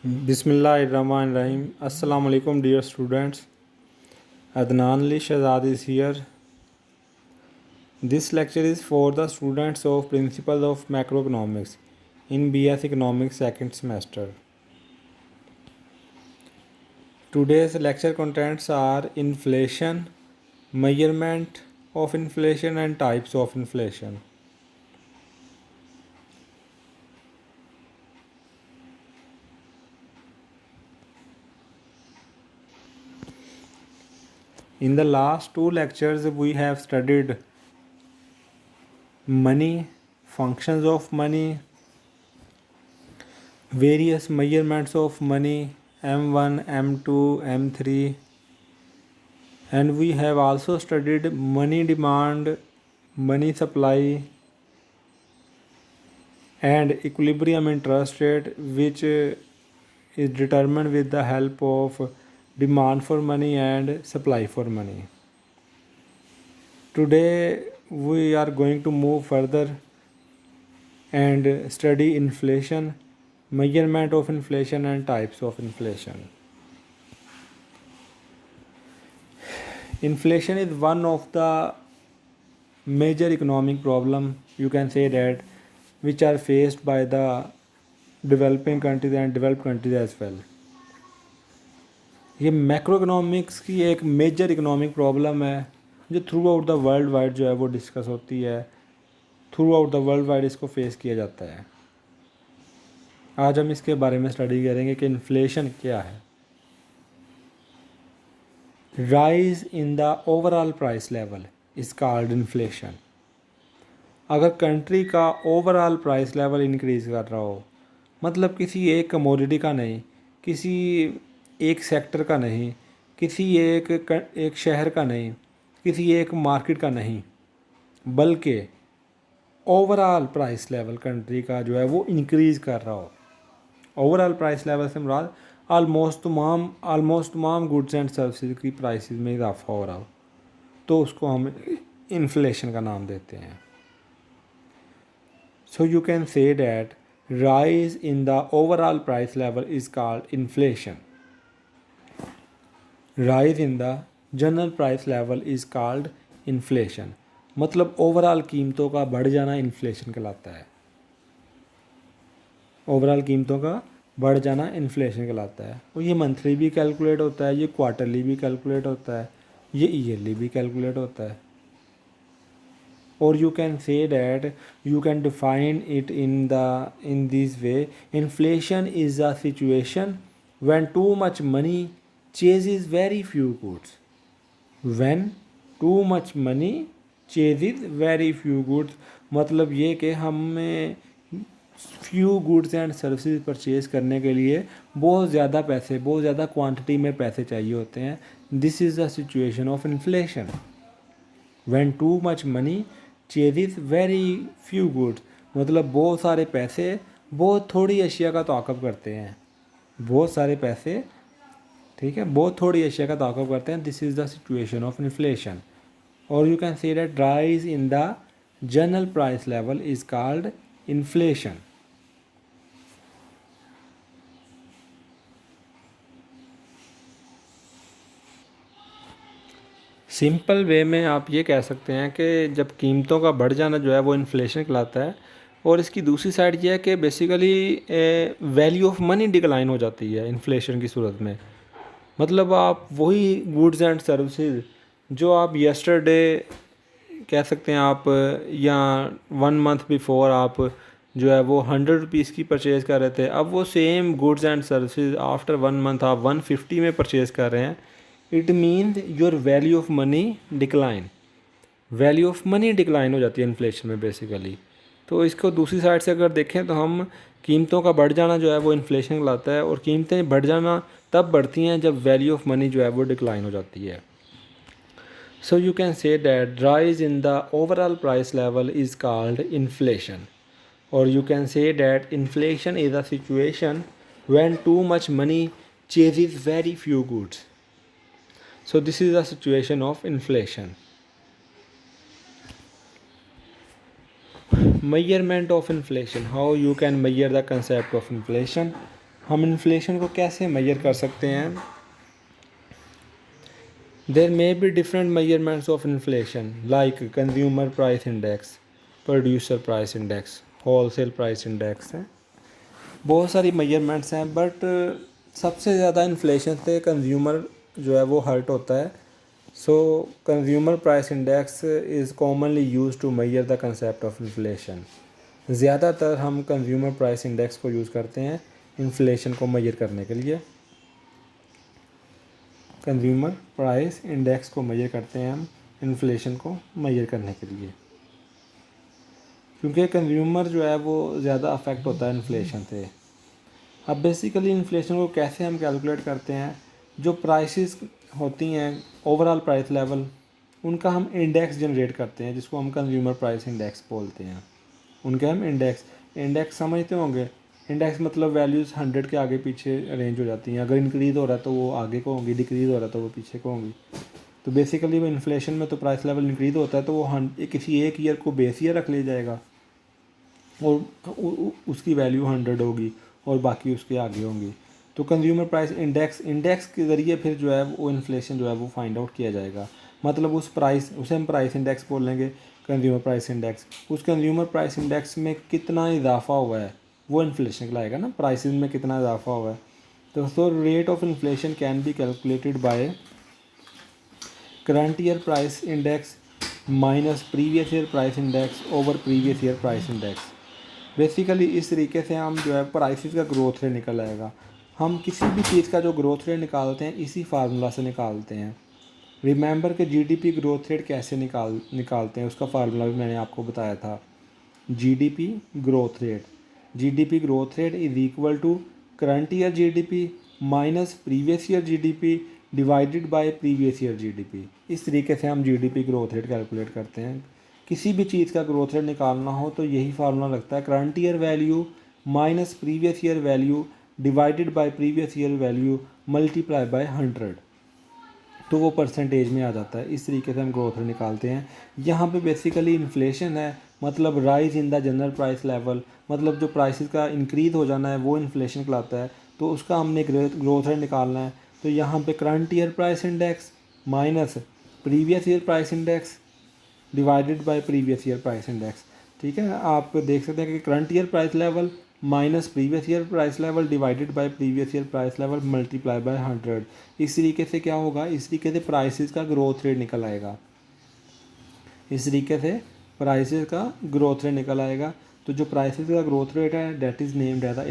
Bismillahirrahmanirrahim. Assalamu alaikum, dear students. Adnan Ali Shahzad is here. This lecture is for the students of Principles of Macroeconomics in BS Economics second semester. Today's lecture contents are inflation, measurement of inflation and types of inflation. In the last two lectures, we have studied money, functions of money, various measurements of money, M1, M2, M3, and we have also studied money demand, money supply, and equilibrium interest rate, which is determined with the help of demand for money and supply for money. Today we are going to move further and study inflation, measurement of inflation and types of inflation. Inflation is one of the major economic problem, you can say that, which are faced by the developing countries and developed countries as well. ये macro economics की एक major economic problem है जो through out the world wide जो है वो discuss होती है, through out the world wide इसको फेस किया जाता है. आज हम इसके बारे में स्टडी करेंगे कि इन्फ्लेशन क्या है. Rise in the overall price level is called inflation. अगर कंट्री का ओवरऑल प्राइस लेवल इंक्रीज़ कर रहा हो, मतलब किसी एक कमोडिटी का नहीं, किसी एक सेक्टर का नहीं, किसी एक शहर का नहीं, किसी एक मार्केट का नहीं, बल्कि ओवरऑल प्राइस लेवल कंट्री का जो है वो इंक्रीज़ कर रहा हो. ओवरऑल प्राइस लेवल से मुराद ऑलमोस्ट तमाम गुड्स एंड सर्विसेज की प्राइसेस में इजाफा हो रहा हो, तो उसको हम इन्फ्लेशन का नाम देते हैं. So you can say that rise in the overall price level is called inflation. Rise in the general price level is called inflation. मतलब ओवरऑल कीमतों का बढ़ जाना इन्फ्लेशन कहलाता है. ओवरऑल कीमतों का बढ़ जाना इन्फ्लेशन कहलाता है. और ये मंथली भी कैलकुलेट होता है, ये क्वार्टरली भी कैलकुलेट होता है, ये ईयरली भी कैलकुलेट होता है. Or you can say that you can define it in this way: inflation is a situation when too much money chases very few goods. When too much money chases very few goods, मतलब ये कि हमें few goods and services purchase करने के लिए बहुत ज़्यादा पैसे, बहुत ज़्यादा क्वांटिटी में पैसे चाहिए होते हैं. This is the situation of inflation. When too much money chases very few goods, मतलब बहुत सारे पैसे बहुत थोड़ी अशिया का ताक़ब करते हैं. बहुत सारे पैसे, ठीक है, बहुत थोड़ी अशिया का ताक़ब करते हैं. This is the situation of inflation. और you can say that rise in the general price level is called inflation. Simple way में आप ये कह सकते हैं कि जब कीमतों का बढ़ जाना जो है वो इन्फ्लेशन कहलाता है. और इसकी दूसरी साइड ये है कि basically value of money decline हो जाती है इन्फ्लेशन की सूरत में. मतलब आप वही गुड्स एंड सर्विसेज जो आप यस्टरडे कह सकते हैं आप, या 1 मंथ बिफोर आप जो है वो 100 रुपीज़ की परचेज़ कर रहे थे, अब वो same goods and services after 1 month आप 150 में परचेज़ कर रहे हैं. It means your value of money decline. Value of money decline हो जाती है इन्फ्लेशन में बेसिकली. तो इसको दूसरी साइड से अगर देखें तो हम कीमतों का बढ़ जाना जो है वो इन्फ्लेशन कहलाता है. और कीमतें बढ़ जाना तब बढ़ती हैं जब वैल्यू ऑफ मनी जो है वो डिक्लाइन हो जाती है. So you can say that rise in the overall price level is called inflation. और you can say that inflation is a situation when too much money chases very few goods. So this is the situation of inflation. Measurement of inflation. How you can measure the concept of inflation? हम inflation को कैसे measure कर सकते हैं? There may be different measurements of inflation like consumer price index, producer price index, wholesale price index हैं। बहुत सारी measurements हैं, बट सबसे ज़्यादा इन्फ्लेशन से कंज्यूमर जो है वो हर्ट होता है। So consumer price index is commonly use to measure the concept of inflation. ज़्यादातर हम कंज्यूमर प्राइस इंडेक्स को यूज़ करते हैं इन्फ्लेशन को मेजर करने के लिए। कंज्यूमर प्राइस इंडेक्स को मेजर करते हैं हम इन्फ्लेशन को मेजर करने के लिए, क्योंकि कंज्यूमर जो है वो ज़्यादा अफेक्ट होता है इन्फ्लेशन से। अब बेसिकली इन्फ्लेशन को कैसे हम कैलकुलेट करते हैं? जो प्राइसेस होती हैं ओवरऑल प्राइस लेवल, उनका हम इंडेक्स जनरेट करते हैं, जिसको हम कंज्यूमर प्राइस इंडेक्स बोलते हैं। उनके हम इंडेक्स समझते होंगे। इंडेक्स मतलब वैल्यूज़ 100 के आगे पीछे अरेंज हो जाती हैं। अगर इंक्रीज़ हो रहा है तो वो आगे को होंगी, डिक्रीज़ हो रहा है तो वो पीछे को होंगी। तो बेसिकली वो इन्फ्लेशन में तो प्राइस लेवल इंक्रीज़ होता है तो वो किसी एक ईयर को बेस ईयर रख लिया जाएगा और उसकी वैल्यू 100 होगी और बाकी उसके आगे होंगी। तो कंज्यूमर प्राइस इंडेक्स के ज़रिए फिर जो है वो इन्फ्लेशन जो है वो फाइंड आउट किया जाएगा। मतलब उसे हम प्राइस इंडेक्स बोल लेंगे, कंज्यूमर प्राइस इंडेक्स। उस कंज्यूमर प्राइस इंडेक्स में कितना इजाफा हुआ है वो इन्फ्लेशन कहलाएगा ना, प्राइसेस में कितना इजाफा हुआ है। तो rate of inflation can be calculated by current year price index minus previous year price index over previous year price index. Basically इस तरीके से हम जो है प्राइसेस का ग्रोथ रेट निकल आएगा। हम किसी भी चीज़ का जो ग्रोथ रेट निकालते हैं इसी फार्मूला से निकालते हैं। रिमेंबर कि जीडीपी ग्रोथ रेट कैसे निकालते हैं, उसका फार्मूला भी मैंने आपको बताया था। GDP growth rate is equal to current year GDP minus previous year GDP divided by previous year GDP. इस तरीके से हम जीडीपी ग्रोथ रेट कैलकुलेट करते हैं। किसी भी चीज़ का ग्रोथ रेट निकालना हो तो यही फार्मूला लगता है, current year value minus previous year value divided by previous year value multiply by 100, तो वो परसेंटेज में आ जाता है। इस तरीके से हम ग्रोथ रेट निकालते हैं। यहाँ पे बेसिकली इन्फ्लेशन है, मतलब rise in the general price level, मतलब जो प्राइसेस का इंक्रीज़ हो जाना है वो इन्फ्लेशन कहलाता है। तो उसका हमने ग्रोथ रेट निकालना है। तो यहाँ पे current year price index minus previous year price index divided by previous year price index. ठीक है, आप देख सकते हैं कि current year price level minus previous year price level divided by previous year price level multiply by 100। इस तरीके से क्या होगा, इस तरीके से प्राइसेस का ग्रोथ रेट निकल आएगा। इस तरीके से प्राइसेस का ग्रोथ रेट निकल आएगा। तो जो प्राइसेस का ग्रोथ रेट है that is named as the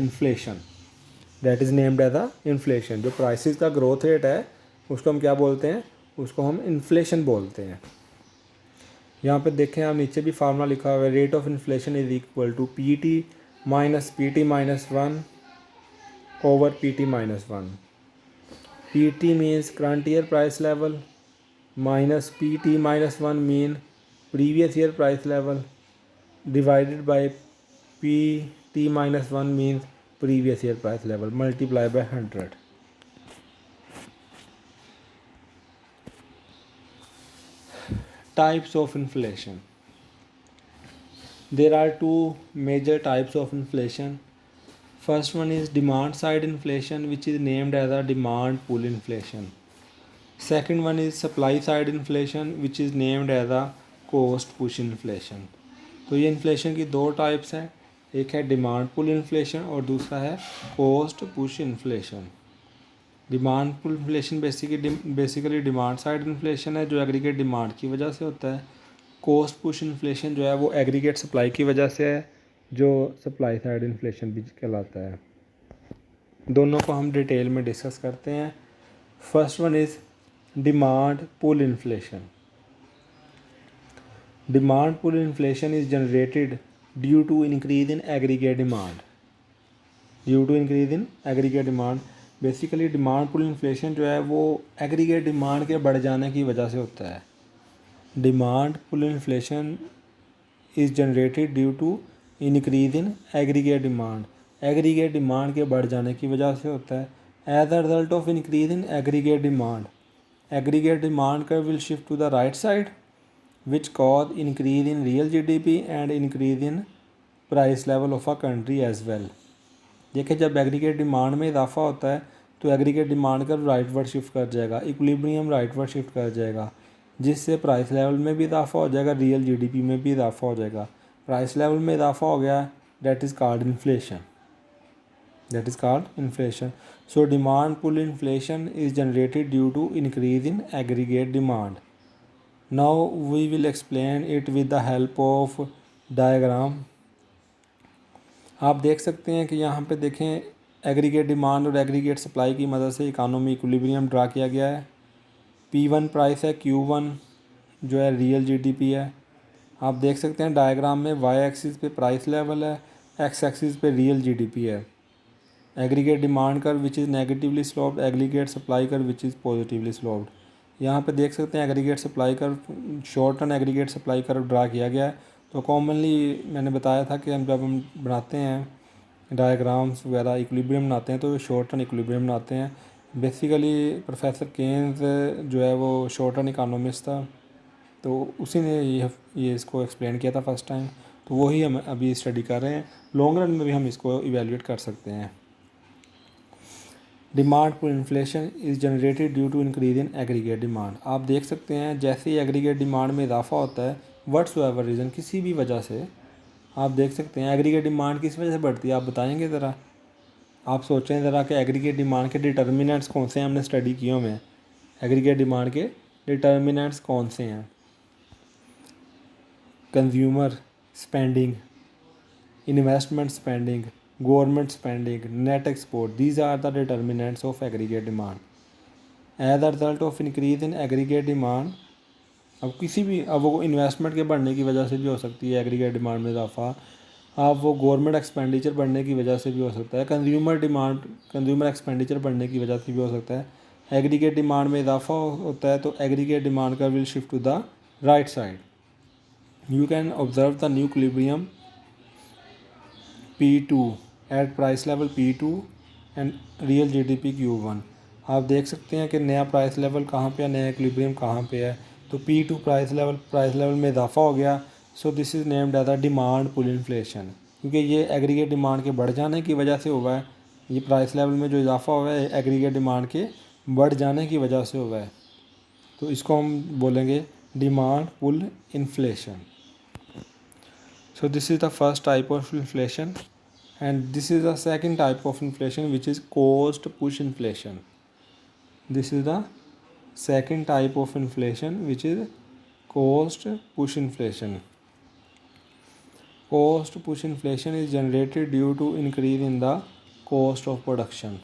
inflation. जो प्राइसेस का ग्रोथ रेट है उसको हम क्या बोलते हैं, उसको हम इन्फ्लेशन बोलते हैं। यहाँ पे देखें आप, नीचे भी फार्मूला लिखा हुआ है, rate of inflation is equal to P T minus 1 over P T minus 1। P T means current year price level minus P T minus 1 mean previous year price level divided by P T minus 1 means previous year price level multiply by 100। Types of inflation. There are two major types of inflation. First one is demand side inflation, which is named as a demand pull inflation. Second one is supply side inflation, which is named as a cost push inflation. तो ये inflation की दो types हैं, एक है demand pull inflation और दूसरा है cost push inflation. Demand pull inflation basically demand side inflation है, जो एग्रीगेट डिमांड की वजह से होता है। कोस्ट पुश इन्फ्लेशन जो है वो एग्रीगेट सप्लाई की वजह से है, जो सप्लाई साइड इन्फ्लेशन भी कहलाता है। दोनों को हम डिटेल में डिस्कस करते हैं। First one is demand pull inflation. Demand pull inflation is generated due to increase in aggregate demand. Basically demand pull inflation जो है वो एग्रीगेट डिमांड के बढ़ जाने की वजह से होता है। Demand pull inflation is generated due to increase in aggregate demand के बढ़ जाने की वजह से होता है। As a result of increase in aggregate demand curve will shift to the right side which cause increase in real GDP and increase in price level of a country as well. देखिए जब aggregate demand में इजाफा होता है तो aggregate demand curve rightward shift कर जाएगा, equilibrium rightward shift कर जाएगा, जिससे प्राइस लेवल में भी इजाफा हो जाएगा, रियल जीडीपी में भी इजाफा हो जाएगा। प्राइस लेवल में इजाफा हो गया, that is called inflation, that is called inflation. So demand pull inflation is generated due to increase in aggregate demand. Now we will explain it with the help of diagram. आप देख सकते हैं कि यहाँ पे देखें एग्रीगेट डिमांड और aggregate supply की मदद से इकोनॉमी इक्विलिब्रियम ड्रा किया गया है। P1 प्राइस है, Q1 जो है रियल जीडीपी है। आप देख सकते हैं डायग्राम में वाई एक्सिस पे प्राइस लेवल है, एक्स एक्सिस पे रियल जीडीपी है। एग्रीगेट डिमांड कर which is negatively sloped, aggregate supply कर विच इज़ पॉजिटिवली स्लोप्ड। यहाँ पे देख सकते हैं एग्रीगेट सप्लाई कर, शॉर्ट रन एग्रीगेट सप्लाई कर ड्रा किया गया है। तो कॉमनली मैंने बताया था कि जब हम बनाते हैं डायग्राम्स वगैरह इक्विलिब्रियम बनाते हैं तो शॉर्ट रन इक्विलिब्रियम बनाते हैं। बेसिकली प्रोफेसर केन्स जो है वो शॉर्ट रन इकोनॉमिस्ट था, तो उसी ने ये इसको एक्सप्लेन किया था फर्स्ट टाइम, तो वही हम अभी स्टडी कर रहे हैं। लॉन्ग रन में भी हम इसको इवेल्यूएट कर सकते हैं। Demand pull inflation is generated due to increase in aggregate demand. आप देख सकते हैं जैसे ही एग्रीगेट डिमांड में इजाफा होता है, व्हाट्सएवर रीज़न, किसी भी वजह से, आप देख सकते हैं एग्रीगेट डिमांड किस वजह से बढ़ती है, आप बताएंगे ज़रा। आप सोचें ज़रा कि एग्रीगेट डिमांड के डिटर्मिनेंट्स कौन से हैं, हमने स्टडी किए हुए हैं। एग्रीगेट डिमांड के डिटर्मिनेंट्स कौन से हैं? Consumer spending, investment spending, government spending, net export, these are the determinants of aggregate demand. As a result of increase in aggregate demand, अब किसी भी, अब वो इन्वेस्टमेंट के बढ़ने की वजह से भी हो सकती है एग्रीगेट डिमांड में इजाफा, अब वो गवर्नमेंट एक्सपेंडिचर बढ़ने की वजह से भी हो सकता है, कंज्यूमर एक्सपेंडिचर बढ़ने की वजह से भी हो सकता है। एग्रीगेट डिमांड में इजाफा होता है तो एग्रीगेट डिमांड का will shift to the right side. You can observe the new equilibrium P2 at price level P2 and real GDP Q1। आप देख सकते हैं कि नया प्राइस लेवल कहाँ पे है, नया इक्विलिब्रियम कहाँ पे है। तो P2 प्राइस लेवल में इजाफा हो गया। So this is named as a demand pull inflation, क्योंकि ये एग्रीगेट डिमांड के बढ़ जाने की वजह से हुआ है। ये प्राइस लेवल में जो इजाफा हुआ है एग्रीगेट डिमांड के बढ़ जाने की वजह से हुआ है, तो इसको हम बोलेंगे demand pull inflation. So this is the first type of inflation, and this is the second type of inflation which is cost push inflation. This is the second type of inflation which is cost push inflation. Cost push inflation is generated due to increase in the cost of production.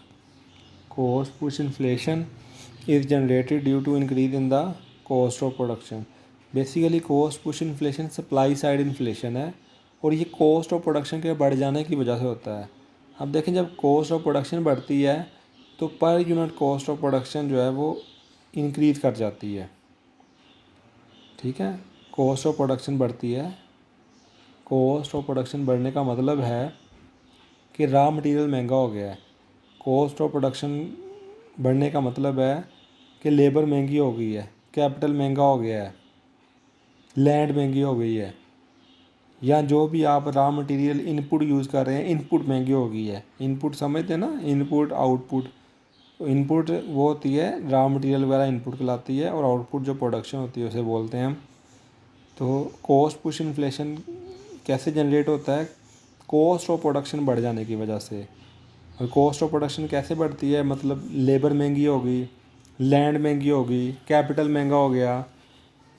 Cost push inflation is generated due to increase in the cost of production. Basically cost push inflation supply side inflation है और ये cost of production के बढ़ जाने की वजह से होता है। अब देखें जब कॉस्ट ऑफ प्रोडक्शन बढ़ती है तो per unit cost of production जो है वो इंक्रीज़ कर जाती है। ठीक है, कॉस्ट ऑफ प्रोडक्शन बढ़ती है। कॉस्ट ऑफ प्रोडक्शन बढ़ने का मतलब है कि रॉ मटेरियल महंगा हो गया है। कॉस्ट ऑफ प्रोडक्शन बढ़ने का मतलब है कि लेबर महंगी हो गई है, कैपिटल महंगा हो गया है, लैंड महंगी हो गई है, या जो भी आप रॉ मटेरियल इनपुट यूज़ कर रहे हैं इनपुट महंगी हो गई है। इनपुट समझते हैं ना, इनपुट आउटपुट। तो इनपुट वो होती है रॉ मटेरियल वगैरह इनपुट कहलाती है, और आउटपुट जो प्रोडक्शन होती है उसे बोलते हैं हम। तो कॉस्ट पुश इन्फ्लेशन कैसे जनरेट होता है? कॉस्ट ऑफ प्रोडक्शन बढ़ जाने की वजह से। और कॉस्ट ऑफ प्रोडक्शन कैसे बढ़ती है? मतलब लेबर महंगी हो गई, लैंड महंगी हो गई, कैपिटल महंगा हो गया,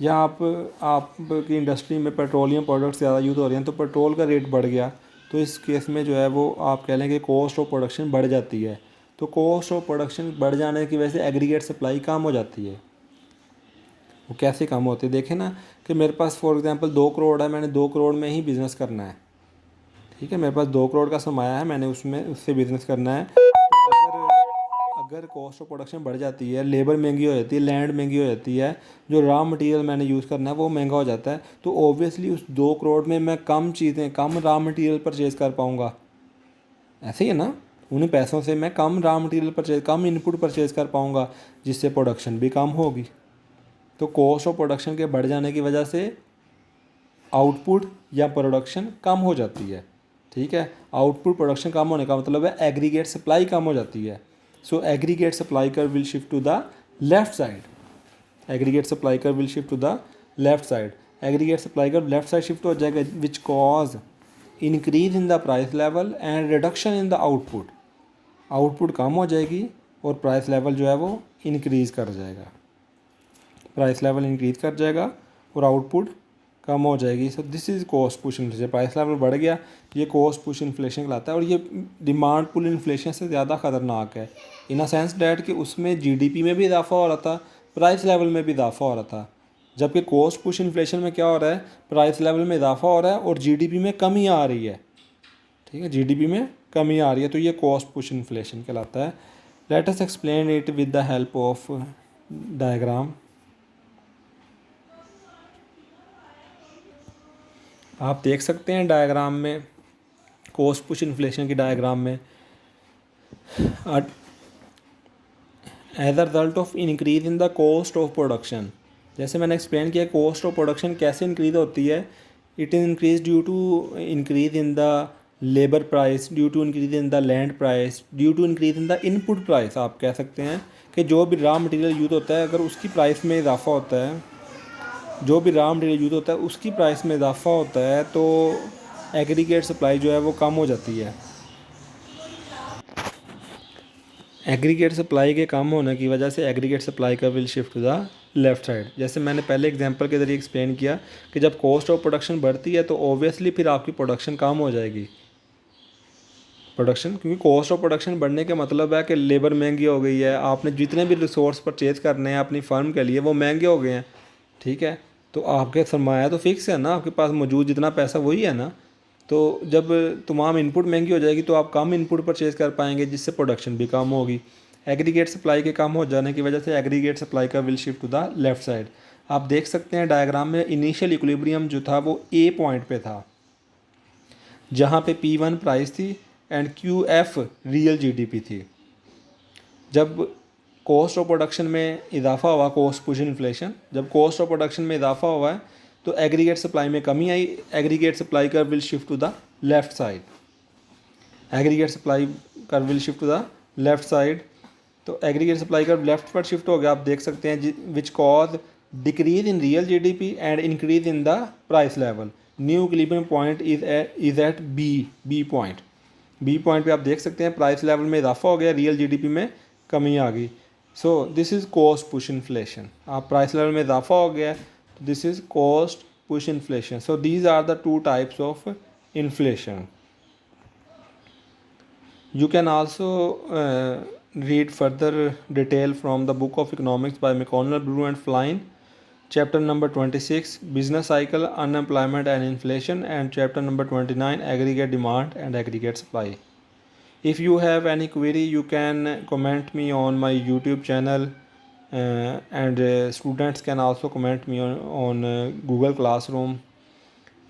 या आपकी इंडस्ट्री में पेट्रोलियम प्रोडक्ट्स ज़्यादा यूज़ हो रहे हैं तो पेट्रोल का रेट बढ़ गया, तो इस केस में जो है वो आप कह लें कि कॉस्ट ऑफ प्रोडक्शन बढ़ जाती है। तो कॉस्ट ऑफ प्रोडक्शन बढ़ जाने की वजह से एग्रीगेट सप्लाई कम हो जाती है। वो कैसे कम होती है? देखें ना कि मेरे पास फॉर एग्जांपल 2 करोड़ है, मैंने 2 करोड़ में ही बिज़नेस करना है। ठीक है, मेरे पास 2 करोड़ का सरमाया है, मैंने उससे बिज़नेस करना है। अगर कॉस्ट ऑफ प्रोडक्शन बढ़ जाती है, लेबर महंगी हो जाती है, लैंड महंगी हो जाती है, जो रॉ मटेरियल मैंने यूज़ करना है वो महंगा हो जाता है, तो ऑब्वियसली उस 2 करोड़ में मैं कम चीज़ें, कम रॉ मटेरियल परचेज़ कर पाऊँगा। ऐसे ही है ना, उन पैसों से मैं कम रॉ मटेरियल कम इनपुट परचेज़ कर पाऊँगा, जिससे प्रोडक्शन भी कम होगी। तो कॉस्ट ऑफ प्रोडक्शन के बढ़ जाने की वजह से आउटपुट या प्रोडक्शन कम हो जाती है। ठीक है। आउटपुट प्रोडक्शन कम होने का मतलब है एग्रीगेट सप्लाई कम हो जाती है। So aggregate supply curve will shift to the left side, aggregate supply curve will shift to the left side, aggregate supply curve left side shift हो जाएगा, which cause increase in the price level and reduction in the output, output कम हो जाएगी और price level जो है वो increase कर जाएगा, प्राइस लेवल इंक्रीज़ कर जाएगा और आउटपुट कम हो जाएगी। सो this is cost push inflation, price level बढ़ गया, ये कॉस्ट पुश इन्फ्लेशन कहलाता है और ये डिमांड पुल इन्फ्लेशन से ज़्यादा ख़तरनाक है इन अ सेंस डैट कि उसमें जीडीपी में भी इजाफा हो रहा था, प्राइस लेवल में भी इजाफा हो रहा था। जबकि कॉस्ट पुश इन्फ्लेशन में क्या हो रहा है, प्राइस लेवल में इजाफा हो रहा है और जीडीपी में कमी आ रही है, ठीक है, जीडीपी में कमी आ रही है, तो ये कॉस्ट पुश इन्फ्लेशन कहलाता है। Let us explain it with the help of diagram. आप देख सकते हैं डायग्राम में, कॉस्ट पुश इन्फ्लेशन की डायग्राम में, as a result of increase in the cost of production, जैसे मैंने एक्सप्लेन किया कॉस्ट ऑफ प्रोडक्शन कैसे इंक्रीज होती है, it is increase due to increase in the labour price, due to increase in the land price, due to increase in the input price. आप कह सकते हैं कि जो भी रॉ मटेरियल यूज़ होता है अगर उसकी प्राइस में इजाफा होता है, जो भी रॉ मटेरियल यूज़ होता है उसकी प्राइस में इजाफा होता है तो एग्रीगेट सप्लाई जो है वो कम हो जाती है। एग्रीगेट सप्लाई के कम होने की वजह से एग्रीगेट सप्लाई का will shift to the left side. जैसे मैंने पहले एग्जांपल के ज़रिए एक्सप्लेन किया कि जब कॉस्ट ऑफ प्रोडक्शन बढ़ती है तो ऑब्वियसली फिर आपकी प्रोडक्शन कम हो जाएगी, प्रोडक्शन, क्योंकि कॉस्ट ऑफ प्रोडक्शन बढ़ने का मतलब है कि लेबर महंगी हो गई है, आपने जितने भी रिसोर्स परचेज़ करने हैं अपनी फर्म के लिए वो महंगे हो गए हैं, ठीक है। तो आपके सरमाया तो फिक्स है ना, आपके पास मौजूद जितना पैसा वही है ना, तो जब तमाम इनपुट महंगी हो जाएगी तो आप कम इनपुट परचेज़ कर पाएंगे जिससे प्रोडक्शन भी कम होगी। एग्रीगेट सप्लाई के कम हो जाने की वजह से एग्रीगेट सप्लाई का will shift to the left side. आप देख सकते हैं डायग्राम में इनिशियल इक्विलिब्रियम जो था वो ए पॉइंट पे था, जहाँ पे P1 प्राइस थी एंड QF रियल जीडीपी थी। जब कॉस्ट ऑफ प्रोडक्शन में इजाफा हुआ, कॉस्ट पुश इन्फ्लेशन, जब कॉस्ट ऑफ प्रोडक्शन में इजाफा हुआ है तो एग्रीगेट सप्लाई में कमी आई, एग्रीगेट सप्लाई का will shift to the left side, aggregate supply का will shift to the left side. तो एग्रीगेट सप्लाई का लेफ्ट पर शिफ्ट हो गया, आप देख सकते हैं, which cause decrease in real GDP and increase in the price level. New equilibrium point is at B point, B point पे आप देख सकते हैं प्राइस लेवल में इजाफा हो गया, रियल जीडीपी में कमी आ गई। So this is cost push inflation, आप प्राइस लेवल में इजाफा हो गया तो this is cost push inflation. So these are the two types of inflation. You can also read further detail from the book of economics by McConnell, Brew and Flynn, chapter number 26 business cycle, unemployment and inflation, and chapter number 29 aggregate demand and aggregate supply. If you have any query you can comment me on my YouTube channel, and students can also comment me on Google Classroom.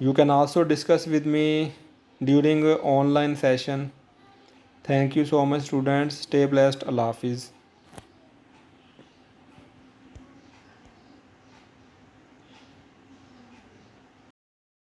You can also discuss with me during online session. Thank you so much students. Stay blessed. Allah Hafiz.